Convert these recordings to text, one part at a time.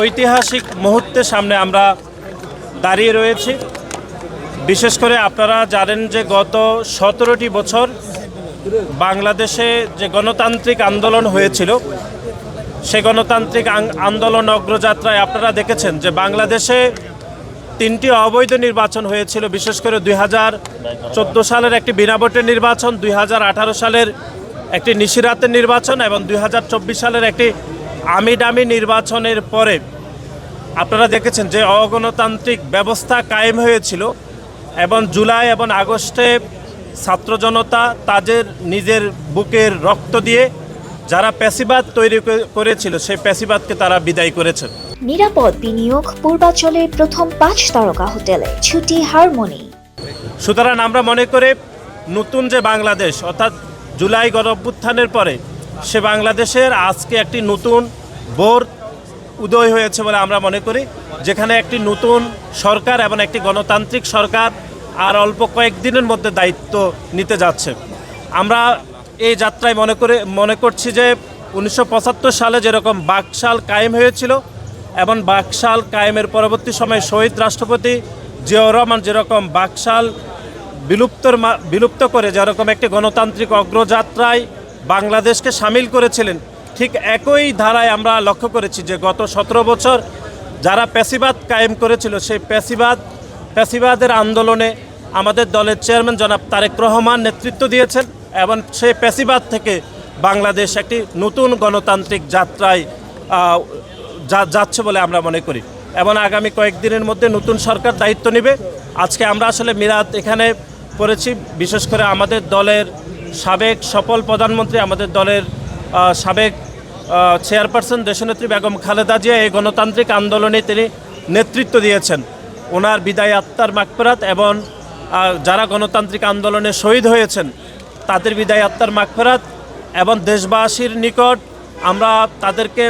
ঐতিহাসিক মুহূর্তের সামনে আমরা দাঁড়িয়ে রয়েছি। বিশেষ করে আপনারা জানেন যে গত 17টি বছর বাংলাদেশে যে গণতান্ত্রিক আন্দোলন হয়েছিল, সে গণতান্ত্রিক আন্দোলন অগ্রযাত্রায় আপনারা দেখেছেন যে বাংলাদেশে 3টি অবৈধ নির্বাচন হয়েছিল। বিশেষ করে 2014 সালের একটি বিনা ভোটের নির্বাচন, 2018 সালের একটি নিশিরাতের নির্বাচন এবং 2024 সালের একটি আমিডামি নির্বাচনের পরে আপনারা দেখেছেন যে অগণতান্ত্রিক ব্যবস্থা কায়েম হয়েছিল এবং জুলাই এবং আগস্টে ছাত্র জনতা তাদের নিজের বুকের রক্ত দিয়ে যারা প্যাসিবাদ তৈরি করেছিল সেই প্যাসিবাদকে তারা বিদায় করেছে। নিরাপদ বিনিয়োগ পূর্বাঞ্চলের প্রথম 5 তারকা হোটেলে ছুটি হারমোনি। সুতরাং আমরা মনে করি নতুন যে বাংলাদেশ অর্থাৎ জুলাই গণঅভ্যুত্থানের পরে সে বাংলাদেশের আজকে একটি নতুন ভোর উদয় হয়েছে বলে আমরা মনে করি, যেখানে একটি নতুন সরকার এবং একটি গণতান্ত্রিক সরকার আর অল্প কয়েকদিনের মধ্যে দায়িত্ব নিতে যাচ্ছে। আমরা এই যাত্রায় মনে করছি যে 1975 সালে যেরকম বাকশাল কায়েম হয়েছিল এবং বাকশাল কায়েমের পরবর্তী সময়ে শহীদ রাষ্ট্রপতি জিয়াউর রহমান যেরকম বাকশাল বিলুপ্ত করে যেরকম একটি গণতান্ত্রিক অগ্রযাত্রায় বাংলাদেশকে সামিল করেছিলেন, ঠিক একই ধারায় আমরা লক্ষ্য করেছি যে গত 17 বছর যারা প্যাসিবাদ কায়েম করেছিল সেই প্যাসিবাদের আন্দোলনে আমাদের দলের চেয়ারম্যান জনাব তারেক রহমান নেতৃত্ব দিয়েছেন এবং সেই প্যাসিবাদ থেকে বাংলাদেশ একটি নতুন গণতান্ত্রিক যাত্রায় যাচ্ছে বলে আমরা মনে করি এবং আগামী কয়েকদিনের মধ্যে নতুন সরকার দায়িত্ব নেবে। আজকে আমরা আসলে মিলাদ এখানে করেছি, বিশেষ করে আমাদের দলের সাবেক সফল প্রধানমন্ত্রী, আমাদের দলের সাবেক চেয়ারপারসন দেশনেত্রী বেগম খালেদা জিয়া এই গণতান্ত্রিক আন্দোলনে তিনি নেতৃত্ব দিয়েছেন। ওনার বিদায় আত্মার মাগফিরাত এবং যারা গণতান্ত্রিক আন্দোলনে শহীদ হয়েছেন তাদের বিদায় আত্মার মাগফিরাত এবং দেশবাসীর নিকট আমরা তাদেরকে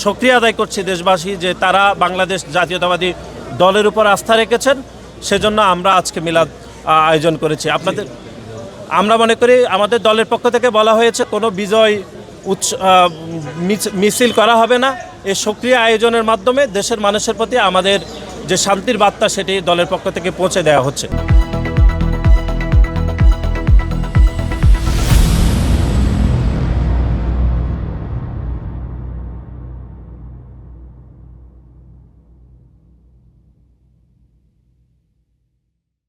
শুকরিয়া আদায় করছি দেশবাসী যে তারা বাংলাদেশ জাতীয়তাবাদী দলের উপর আস্থা রেখেছেন, সেজন্য আমরা আজকে মিলাদ আয়োজন করেছি। আমরা মনে করি আমাদের দলের পক্ষ থেকে বলা হয়েছে কোনো বিজয় মিছিল করা হবে না। এই সক্রিয় আয়োজনের মাধ্যমে দেশের মানুষের প্রতি আমাদের যে শান্তির বার্তা সেটি দলের পক্ষ থেকে পৌঁছে দেওয়া হচ্ছে।